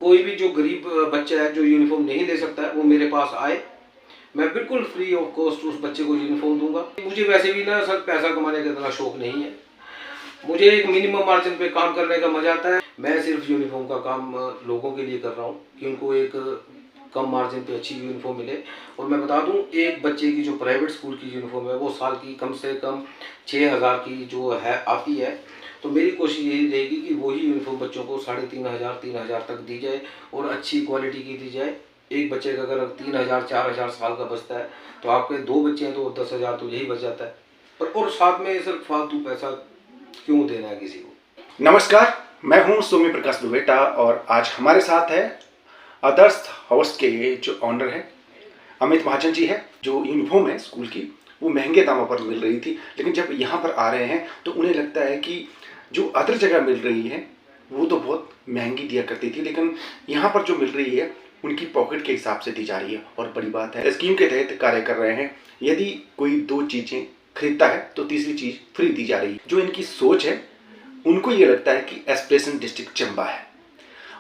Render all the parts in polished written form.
कोई भी जो गरीब बच्चा है जो यूनिफॉर्म नहीं ले सकता है वो मेरे पास आए, मैं बिल्कुल फ्री ऑफ कॉस्ट उस बच्चे को यूनिफॉर्म दूंगा। मुझे वैसे भी ना सर पैसा कमाने का इतना शौक नहीं है, मुझे एक मिनिमम मार्जिन पे काम करने का मजा आता है। मैं सिर्फ यूनिफॉर्म का काम लोगों के लिए कर रहा हूँ कि उनको एक कम मार्जिन पे अच्छी यूनिफॉर्म मिले। और मैं बता दूं, एक बच्चे की जो प्राइवेट स्कूल की यूनिफॉर्म है वो साल की कम से कम 6,000 की जो है आती है। तो मेरी कोशिश यही रहेगी कि वही यूनिफॉर्म बच्चों को 3,500 तक दी जाए और अच्छी क्वालिटी की दी जाए। एक बच्चे का अगर 3,000 4,000 साल का बचता है तो आपके 2 बच्चे हैं तो 10,000 तो यही बच जाता है। और साथ में सिर्फ फालतू पैसा क्यों देना है किसी को। नमस्कार, मैं हूं सोमी प्रकाश दुबेटा और आज हमारे साथ है आदर्श हाउस के जो ऑनर है अमित महाजन जी है। जो यूनिफॉर्म है स्कूल की वो महंगे दामों पर मिल रही थी, लेकिन जब यहाँ पर आ रहे हैं तो उन्हें लगता है कि जो अदर जगह मिल रही है वो तो बहुत महंगी दिया करती थी, लेकिन यहाँ पर जो मिल रही है उनकी पॉकेट के हिसाब से दी जा रही है। और बड़ी बात है, स्कीम के तहत कार्य कर रहे हैं। यदि कोई 2 चीजें खरीदता है तो तीसरी चीज फ्री दी जा रही है। जो इनकी सोच है, उनको ये लगता है कि एस्पिरेशन डिस्ट्रिक्ट चंबा है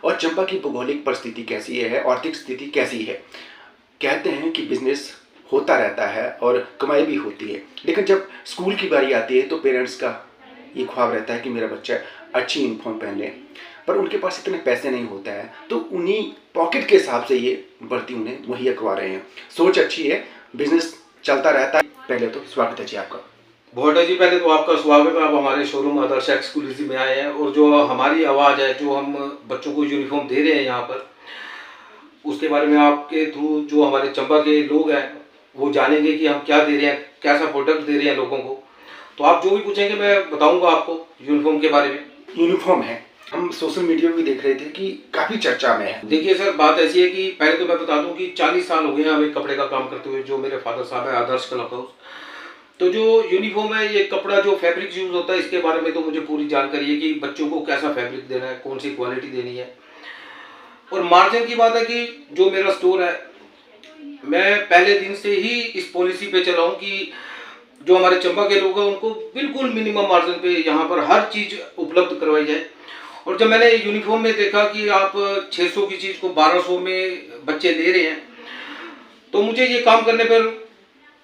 और चंबा की भौगोलिक परिस्थिति कैसी है, आर्थिक स्थिति कैसी है। कहते हैं कि बिजनेस होता रहता है और कमाई भी होती है, लेकिन जब स्कूल की बारी आती है तो पेरेंट्स का ये ख्वाब रहता है कि मेरा बच्चा अच्छी यूनिफॉर्म पहन ले, पर उनके पास इतने पैसे नहीं होता है, तो उन्हीं पॉकेट के हिसाब से ये भर्ती उन्हें मुहैया करवा रहे हैं। सोच अच्छी है, बिजनेस चलता रहता है। पहले तो स्वागत है जी आपका। बहुत है जी, पहले तो आपका स्वागत है। आप हमारे शोरूम आदर्श एक्सक्लूसिव में आए हैं और जो हमारी आवाज़ है, जो हम बच्चों को यूनिफॉर्म दे रहे हैं यहाँ पर, उसके बारे में आपके थ्रू जो हमारे चंबा के लोग हैं वो जानेंगे कि हम क्या दे रहे हैं, कैसा प्रोडक्ट दे रहे हैं लोगों को। तो आप जो भी पूछेंगे मैं बताऊंगा आपको यूनिफॉर्म के बारे में। यूनिफॉर्म है, हम सोशल मीडिया में भी देख रहे थे कि काफ़ी चर्चा में है। देखिए सर, बात ऐसी है कि पहले तो मैं बता दूं कि 40 साल हो गए हैं हमें कपड़े का काम करते हुए। जो मेरे फादर साहब है आदर्श क्लॉथ हाउस, तो जो यूनिफॉर्म है, ये कपड़ा जो फैब्रिक यूज होता है इसके बारे में तो मुझे पूरी जानकारी है कि बच्चों को कैसा फैब्रिक देना है, कौन सी क्वालिटी देनी है। और मार्जिन की बात है कि जो मेरा स्टोर है, मैं पहले दिन से ही इस पॉलिसी पे चला हूँ कि जो हमारे चंबा के लोग हैं उनको बिल्कुल मिनिमम मार्जिन पे यहाँ पर हर चीज़ उपलब्ध करवाई जाए। और जब मैंने यूनिफॉर्म में देखा कि आप 600 की चीज़ को 1200 में बच्चे ले रहे हैं, तो मुझे ये काम करने पर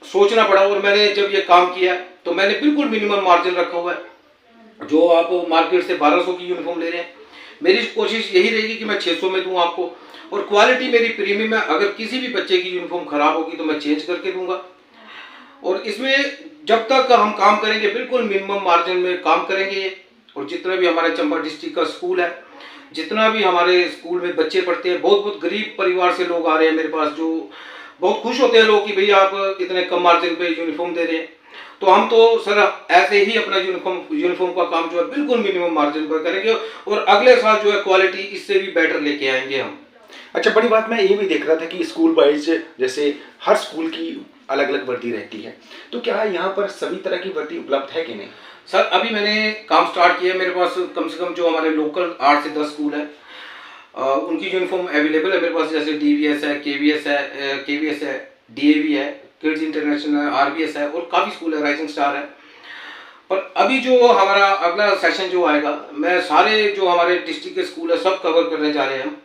सोचना पड़ा। और मैंने जब ये काम किया तो मैंने बिल्कुल मिनिमम मार्जिन रखा हुआ है। जो आप मार्केट से 1200 की यूनिफॉर्म ले रहे हैं, मेरी कोशिश यही रहेगी कि मैं 600 में दूं आपको। और क्वालिटी मेरी प्रीमियम है, अगर किसी भी बच्चे की यूनिफॉर्म खराब होगी तो मैं चेंज करके दूंगा। और इसमें जब तक हम काम करेंगे बिल्कुल मिनिमम मार्जिन में काम करेंगे। और जितना भी हमारे चंबा डिस्ट्रिक्ट का स्कूल है, जितना भी हमारे स्कूल में बच्चे पढ़ते हैं, बहुत बहुत गरीब परिवार से लोग आ रहे हैं मेरे पास, जो बहुत खुश होते हैं लोग कि भैया आप इतने कम मार्जिन पे यूनिफॉर्म दे रहे हैं। तो हम तो सर ऐसे ही अपना यूनिफॉर्म का काम जो है बिल्कुल मिनिमम मार्जिन पर करेंगे और अगले साल जो है क्वालिटी इससे भी बेटर लेके आएंगे हम। अच्छा, बड़ी बात मैं ये भी देख रहा था कि स्कूल वाइज जैसे हर स्कूल की अलग अलग वर्दी रहती है, तो क्या यहाँ पर सभी तरह की वर्दी उपलब्ध है कि नहीं? सर अभी मैंने काम स्टार्ट किया है, मेरे पास कम से कम जो हमारे लोकल 8 से 10 स्कूल है उनकी यूनिफॉर्म अवेलेबल है मेरे पास। जैसे DVS है, KVS है, DAV है, किड्स इंटरनेशनल है, RVS है और काफ़ी स्कूल है, राइजिंग स्टार है। पर अभी जो हमारा अगला सेशन जो आएगा, मैं सारे जो हमारे डिस्ट्रिक्ट के स्कूल है सब कवर करने जा रहे हैं हम।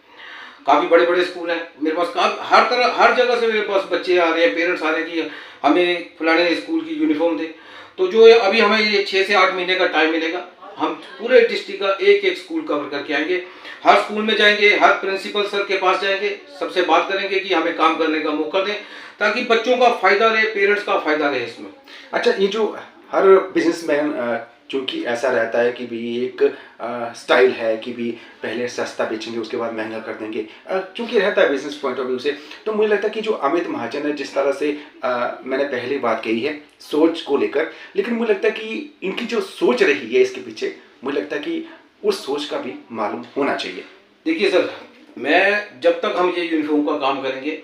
काफ़ी बड़े बड़े स्कूल हैं मेरे पास, हर जगह से मेरे पास बच्चे आ रहे हैं, पेरेंट्स आ रहे हैं कि हमें फलाने स्कूल की यूनिफॉर्म दे। तो जो अभी हमें ये 6 से 8 महीने का टाइम मिलेगा, हम पूरे डिस्ट्रिक्ट का एक एक स्कूल कवर करके आएंगे। हर स्कूल में जाएंगे, हर प्रिंसिपल सर के पास जाएंगे, सबसे बात करेंगे कि हमें काम करने का मौका दें ताकि बच्चों का फायदा रहे, पेरेंट्स का फायदा रहे इसमें। अच्छा, ये जो हर बिजनेसमैन चूँकि ऐसा रहता है कि भी एक स्टाइल है कि भी पहले सस्ता बेचेंगे उसके बाद महंगा कर देंगे, चूँकि रहता है बिजनेस पॉइंट ऑफ व्यू से, तो मुझे लगता है कि जो अमित महाजन है, जिस तरह से मैंने पहले बात कही है सोच को लेकर, लेकिन मुझे लगता है कि इनकी जो सोच रही है इसके पीछे, मुझे लगता है कि उस सोच का भी मालूम होना चाहिए। देखिए सर, मैं जब तक हम ये यूनिफॉर्म का काम करेंगे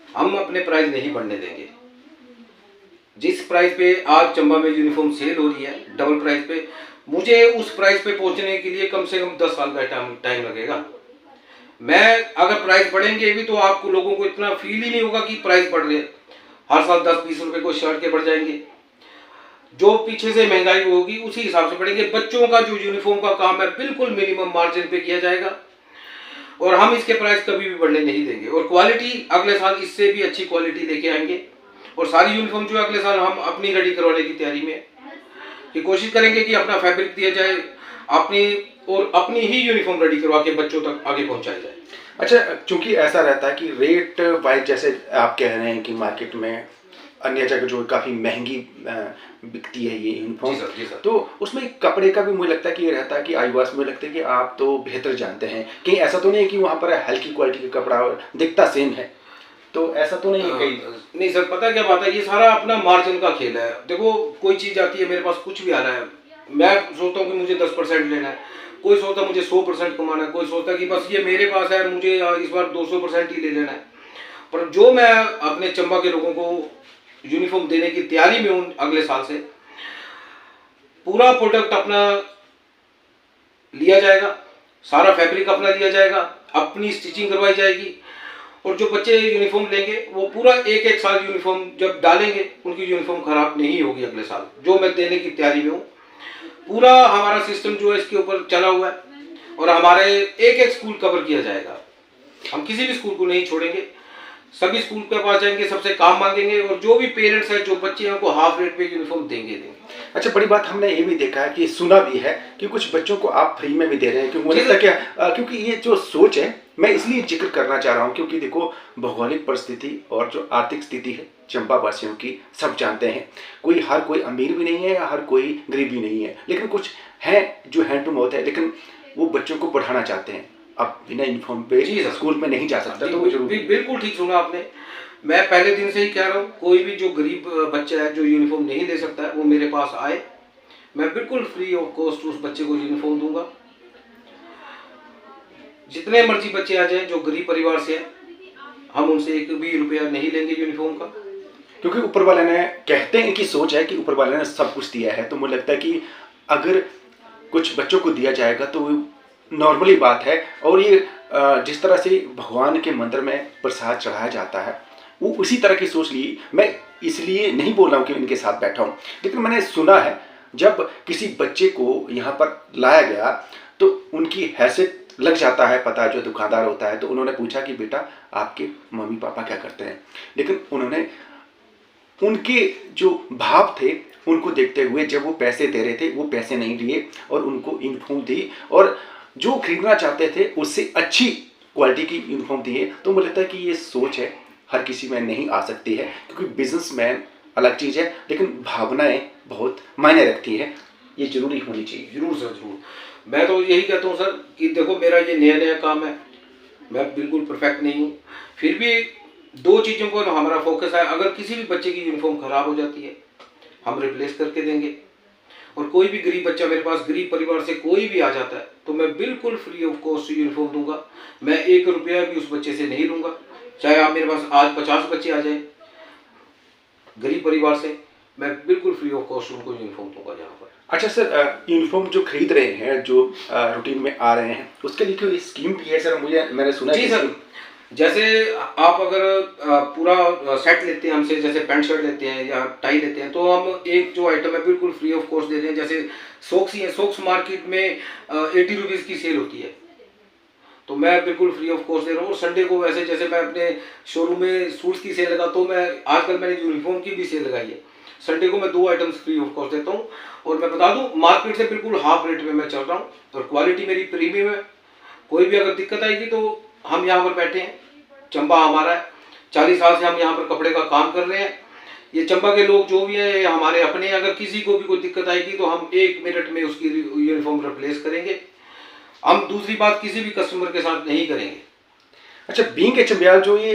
हम अपने प्राइस नहीं बढ़ने देंगे। जिस प्राइस पे आज चंबा में यूनिफॉर्म सेल हो रही है डबल प्राइस पे, मुझे उस प्राइस पे पहुंचने के लिए कम से कम 10 साल का टाइम लगेगा। मैं अगर प्राइस बढ़ेंगे भी तो आपको लोगों को इतना फील ही नहीं होगा कि प्राइस बढ़ रहे हैं। हर साल 10-20 रुपए को शर्ट के बढ़ जाएंगे, जो पीछे से महंगाई होगी उसी हिसाब से बढ़ेंगे। बच्चों का जो यूनिफॉर्म का काम है बिल्कुल मिनिमम मार्जिन पे किया जाएगा। और हम इसके प्राइस कभी भी बढ़ने नहीं देंगे, और क्वालिटी अगले साल इससे भी अच्छी क्वालिटी लेके आएंगे। और सारी यूनिफॉर्म जो अगले साल हम अपनी रेडी करवाने की तैयारी में कि कोशिश करेंगे कि अपना फैब्रिक दिया जाए अपनी, और अपनी ही यूनिफॉर्म रेडी करवा के बच्चों तक आगे पहुंचाया जाए। अच्छा, क्योंकि ऐसा रहता है कि रेट वाइज जैसे आप कह रहे हैं कि मार्केट में अन्य जगह जो काफ़ी महंगी बिकती है ये यूनिफॉर्म, जी सर। तो उसमें कपड़े का भी मुझे लगता है कि ये रहता है कि आईवास में लगता है कि आप तो बेहतर जानते हैं, कहीं ऐसा तो नहीं है कि वहाँ पर हल्की क्वालिटी का कपड़ा दिखता सेम है, तो ऐसा तो नहीं है कहीं? नहीं सर, पता क्या बात है, ये सारा अपना मार्जिन का खेल है। देखो कोई चीज़ आती है, मेरे पास कुछ भी आ रहा है, मैं सोचता हूँ कि मुझे 10% लेना है, कोई सोचता है मुझे 100% कमाना है, कोई सोचता है कि बस ये मेरे पास है, मुझे इस बार 200% ही ले लेना है। पर जो मैं अपने चंबा के लोगों को यूनिफॉर्म देने की तैयारी में हूँ, अगले साल से पूरा प्रोडक्ट अपना लिया जाएगा, सारा फैब्रिक अपना लिया जाएगा, अपनी स्टिचिंग करवाई जाएगी, और जो बच्चे यूनिफॉर्म लेंगे वो पूरा एक एक साल यूनिफॉर्म जब डालेंगे उनकी यूनिफॉर्म खराब नहीं होगी अगले साल, जो मैं देने की तैयारी में हूँ। पूरा हमारा सिस्टम जो है इसके ऊपर चला हुआ है, और हमारे एक एक स्कूल कवर किया जाएगा। हम किसी भी स्कूल को नहीं छोड़ेंगे, सभी स्कूल के पास जाएंगे, सबसे काम मांगेंगे, और जो भी पेरेंट्स हैं जो बच्चे हैं उनको हाफ रेट पे यूनिफॉर्म देंगे। अच्छा, बड़ी बात हमने ये भी देखा है कि सुना भी है कि कुछ बच्चों को आप फ्री में भी दे रहे हैं, क्योंकि मुझे लगता है क्योंकि ये जो सोच है, मैं इसलिए जिक्र करना चाह रहा हूँ क्योंकि देखो भौगोलिक परिस्थिति और जो आर्थिक स्थिति है चंबा वासियों की सब जानते हैं, हर कोई अमीर भी नहीं है या हर कोई गरीब भी नहीं है, लेकिन कुछ हैं जो हैंड टू माउथ है, लेकिन वो बच्चों को बढ़ाना चाहते हैं। अब बिना यूनिफॉर्म पे स्कूल में नहीं जा सकता, तो बिल्कुल ठीक सुना आपने। मैं पहले दिन से ही कह रहा हूँ, कोई भी जो गरीब बच्चा है जो यूनिफॉर्म नहीं ले सकता है वो मेरे पास आए, मैं बिल्कुल फ्री ऑफ कॉस्ट उस बच्चे को यूनिफॉर्म दूंगा। जितने मर्जी बच्चे आ जाए जो गरीब परिवार से हैं, हम उनसे एक भी रुपया नहीं लेंगे यूनिफॉर्म का, क्योंकि ऊपर वाले ने, कहते हैं कि सोच है कि ऊपर वाले ने सब कुछ दिया है, तो मुझे लगता है कि अगर कुछ बच्चों को दिया जाएगा तो नॉर्मली बात है। और ये जिस तरह से भगवान के मंदिर में प्रसाद चढ़ाया जाता है वो उसी तरह की सोच ली। मैं इसलिए नहीं बोल रहा हूँ कि इनके साथ बैठा हूँ, लेकिन मैंने सुना है जब किसी बच्चे को यहाँ पर लाया गया तो उनकी हैसियत लग जाता है पता, जो दुकानदार होता है, तो उन्होंने पूछा कि बेटा आपके मम्मी पापा क्या करते हैं, लेकिन उन्होंने उनके जो भाव थे उनको देखते हुए जब वो पैसे दे रहे थे वो पैसे नहीं लिए और उनको यूनिफॉर्म दी, और जो खरीदना चाहते थे उससे अच्छी क्वालिटी की यूनिफॉर्म दी है। तो मुझे लगता है कि ये सोच है हर किसी में नहीं आ सकती है, क्योंकि बिजनेसमैन अलग चीज़ है, लेकिन भावनाएं बहुत मायने रखती है, ये जरूरी होनी चाहिए। जरूर सर, जरूर। मैं तो यही कहता हूँ सर कि देखो मेरा ये नया नया काम है, मैं बिल्कुल परफेक्ट नहीं हूँ, फिर भी दो चीज़ों को हमारा फोकस है। अगर किसी भी बच्चे की यूनिफॉर्म खराब हो जाती है हम रिप्लेस करके देंगे, और कोई भी गरीब बच्चा मेरे पास, गरीब परिवार से कोई भी आ जाता है तो मैं बिल्कुल फ्री ऑफ कॉस्ट यूनिफॉर्म दूंगा। मैं 1 रुपया भी उस बच्चे से नहीं लूंगा, चाहे आप मेरे पास आज 50 बच्चे आ जाए गरीब परिवार से, मैं बिल्कुल फ्री ऑफ कॉस्ट उनको यूनिफॉर्म दूंगा यहाँ पर। अच्छा सर, यूनिफॉर्म जो खरीद रहे हैं, जो रूटीन में आ रहे हैं, उसके लिए कोई स्कीम भी है सर? मैंने सुना है। जी सर, जैसे आप अगर पूरा सेट लेते हैं हमसे, जैसे पैंट शर्ट लेते हैं या टाई लेते हैं, तो हम एक जो आइटम है बिल्कुल फ्री ऑफ कॉस्ट देते हैं। जैसे सॉक्स ही है, सॉक्स मार्केट में 80 रुपीज़ की सेल होती है, तो मैं बिल्कुल फ्री ऑफ कॉस्ट दे रहा हूँ। और संडे को वैसे जैसे मैं अपने शोरूम में सूट्स की सेल लगाता हूँ, मैं आजकल मैंने यूनिफॉर्म की भी सेल लगाई है, संडे को मैं 2 आइटम्स फ्री ऑफ कॉस्ट देता हूँ। और मैं बता दूँ मार्केट से बिल्कुल हाफ रेट में मैं चल रहा हूँ, और क्वालिटी मेरी प्रीमियम है। कोई भी अगर दिक्कत आएगी तो हम यहाँ पर बैठे हैं, चंबा हमारा है, 40 साल से हम यहाँ पर कपड़े का काम कर रहे हैं। ये चंबा के लोग जो भी हैं हमारे अपने, अगर किसी को भी कोई दिक्कत आएगी तो हम 1 मिनट में उसकी यूनिफॉर्म रिप्लेस करेंगे। हम दूसरी बात किसी भी कस्टमर के साथ नहीं करेंगे। अच्छा, बीइंग ए चंबियाल जो ये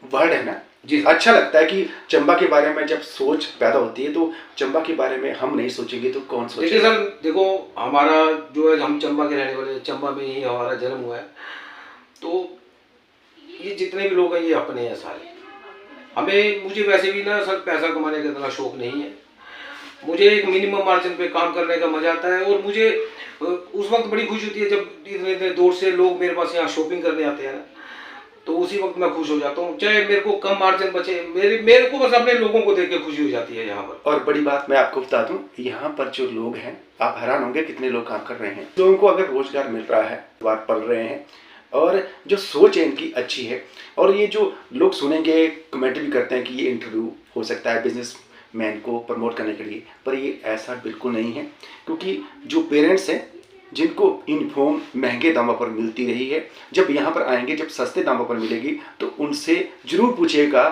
वर्ड है ना जी, अच्छा लगता है कि चंबा के बारे में जब सोच पैदा होती है तो चंबा के बारे में हम नहीं सोचेंगे तो कौन सोचेगा? देखिए सर, देखो हमारा जो है, हम चंबा के रहने वाले, चंबा में ही हमारा जन्म हुआ है, तो ये जितने भी लोग हैं ये अपने हैं सारे। मुझे वैसे भी ना सर पैसा कमाने का इतना शौक नहीं है, मुझे एक मिनिमम मार्जिन पे काम करने का मजा आता है। और मुझे उस वक्त बड़ी खुशी होती है जब इतने इतने दूर से लोग मेरे पास यहाँ शॉपिंग करने आते हैं ना, तो उसी वक्त मैं खुश हो जाता हूँ, चाहे मेरे को कम मार्जिन बचे, मेरे को बस अपने लोगों को देख के खुशी हो जाती है यहाँ पर। और बड़ी बात मैं आपको बता दूं, यहाँ पर जो लोग हैं, आप हैरान होंगे कितने लोग काम कर रहे हैं। लोगों को अगर रोजगार मिल रहा है, बात पढ़ रहे हैं, और जो सोच है इनकी अच्छी है। और ये जो लोग सुनेंगे, कमेंट भी करते हैं कि ये इंटरव्यू हो सकता है बिजनेस मैन को प्रमोट करने के लिए, पर ये ऐसा बिल्कुल नहीं है। क्योंकि जो पेरेंट्स हैं जिनको यूनिफॉर्म महंगे दामों पर मिलती रही है, जब यहाँ पर आएंगे, जब सस्ते दामों पर मिलेगी, तो उनसे ज़रूर पूछिएगा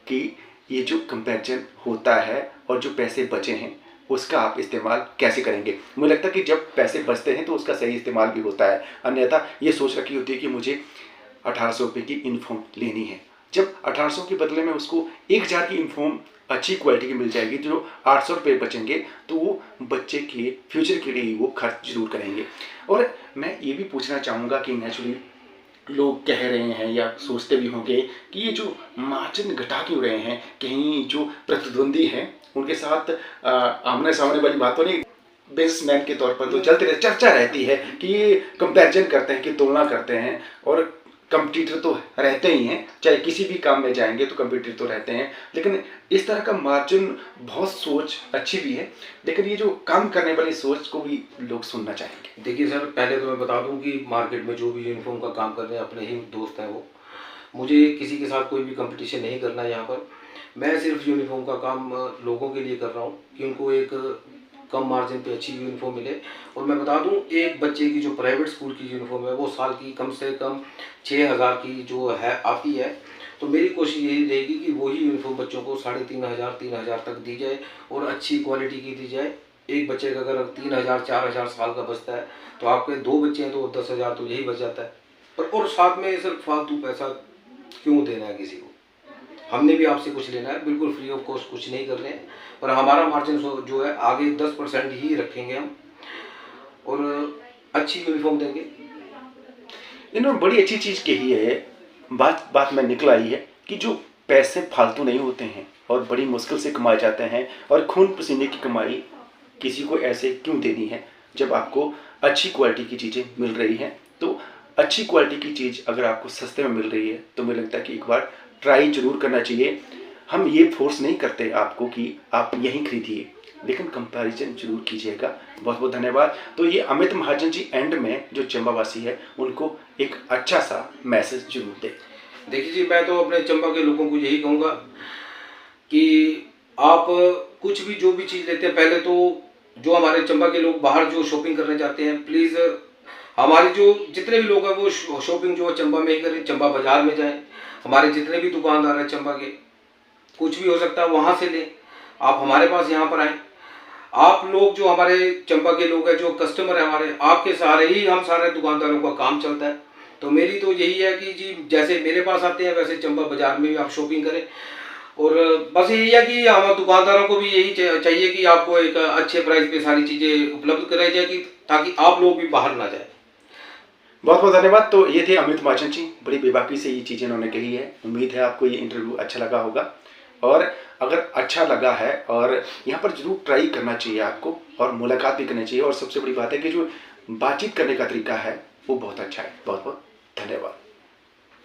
कि ये जो कंपैरिजन होता है और जो पैसे बचे हैं उसका आप इस्तेमाल कैसे करेंगे। मुझे लगता है कि जब पैसे बचते हैं तो उसका सही इस्तेमाल भी होता है, अन्यथा ये सोच रखी होती है कि मुझे 1800 रुपये की यूनिफॉर्म लेनी है। जब 1800 के बदले में उसको 1000 की यूनिफॉर्म अच्छी क्वालिटी की मिल जाएगी, जो 800 रुपये बचेंगे, तो वो बच्चे के फ्यूचर के लिए वो खर्च जरूर करेंगे। और मैं ये भी पूछना चाहूँगा कि नेचुरली लोग कह रहे हैं या सोचते भी होंगे कि ये जो मार्जिन घटा क्यों रहे हैं, कहीं जो प्रतिद्वंदी हैं उनके साथ आमने सामने वाली बातों नहीं, बिजनेसमैन के तौर पर तो चलते चर्चा रहती है कि ये कंपैरिजन करते हैं, कि तुलना करते हैं, और कंपटीटर तो रहते ही हैं, चाहे किसी भी काम में जाएंगे तो कंपटीटर तो रहते हैं। लेकिन इस तरह का मार्जिन बहुत सोच अच्छी भी है, लेकिन ये जो काम करने वाली सोच को भी लोग सुनना चाहेंगे। देखिए सर, पहले तो मैं बता दूं कि मार्केट में जो भी यूनिफॉर्म का काम कर रहे हैं अपने ही दोस्त हैं वो, मुझे किसी के साथ कोई भी कंपटीशन नहीं करना है यहाँ पर। मैं सिर्फ यूनिफॉर्म का काम लोगों के लिए कर रहा हूँ कि उनको एक कम मार्जिन पे अच्छी यूनिफॉर्म मिले। और मैं बता दूं, एक बच्चे की जो प्राइवेट स्कूल की यूनिफॉर्म है वो साल की कम से कम 6000 की जो है आती है। तो मेरी कोशिश यही रहेगी कि वही यूनिफॉर्म बच्चों को 3500 3000 तक दी जाए और अच्छी क्वालिटी की दी जाए। एक बच्चे का अगर 3000 4000 साल का बचता है तो आपके 2 बच्चे हैं तो 10,000 तो यही बच जाता है। पर और साथ में सर फालतू पैसा क्यों देना है किसी को? हमने भी आपसे कुछ लेना है, बिल्कुल फ्री ऑफ कॉस्ट कुछ नहीं कर रहे हैं, पर हमारा मार्जिन जो है आगे 10% ही रखेंगे हम, और अच्छी यूनिफॉर्म देंगे। इन्होंने बड़ी अच्छी चीज़ कही है, बात में निकल आई है कि जो पैसे फालतू नहीं होते हैं और बड़ी मुश्किल से कमाए जाते हैं, और खून पसीने की कमाई किसी को ऐसे क्यों देनी है जब आपको अच्छी क्वालिटी की चीज़ें मिल रही हैं। तो अच्छी क्वालिटी की चीज़ अगर आपको सस्ते में मिल रही है तो मुझे लगता है कि एक बार ट्राई जरूर करना चाहिए। हम ये फोर्स नहीं करते आपको कि आप यहीं खरीदिए, लेकिन कंपैरिजन जरूर कीजिएगा। बहुत बहुत धन्यवाद। तो ये अमित महाजन जी एंड में जो चंबावासी है उनको एक अच्छा सा मैसेज जरूर दे। देखिए जी, मैं तो अपने चंबा के लोगों को यही कहूँगा कि आप कुछ भी जो भी चीज़ लेते हैं, पहले तो जो हमारे चंबा के लोग बाहर जो शॉपिंग करने जाते हैं, प्लीज़ हमारे जो जितने भी लोग हैं वो शॉपिंग जो चंबा में ही करें, चंबा बाजार में जाएं। हमारे जितने भी दुकानदार हैं चंबा के, कुछ भी हो सकता है वहाँ से लें, आप हमारे पास यहाँ पर आएँ। आप लोग जो हमारे चंबा के लोग हैं, जो कस्टमर हैं हमारे, आपके सहारे ही हम सारे दुकानदारों का काम चलता है। तो मेरी तो यही है कि जी जैसे मेरे पास आते हैं वैसे चंबा बाजार में भी आप शॉपिंग करें। और बस यही है कि हम दुकानदारों को भी यही चाहिए कि आपको एक अच्छे प्राइस पे सारी चीज़ें उपलब्ध कराई जाए, कि ताकि आप लोग भी बाहर ना जाए। बहुत बहुत धन्यवाद। तो ये थे अमित महाजन जी, बड़ी बेबाकी से ये चीज़ें उन्होंने कही है। उम्मीद है आपको ये इंटरव्यू अच्छा लगा होगा, और अगर अच्छा लगा है और यहाँ पर जरूर ट्राई करना चाहिए आपको, और मुलाकात भी करनी चाहिए। और सबसे बड़ी बात है कि जो बातचीत करने का तरीका है वो बहुत अच्छा है। बहुत बहुत धन्यवाद।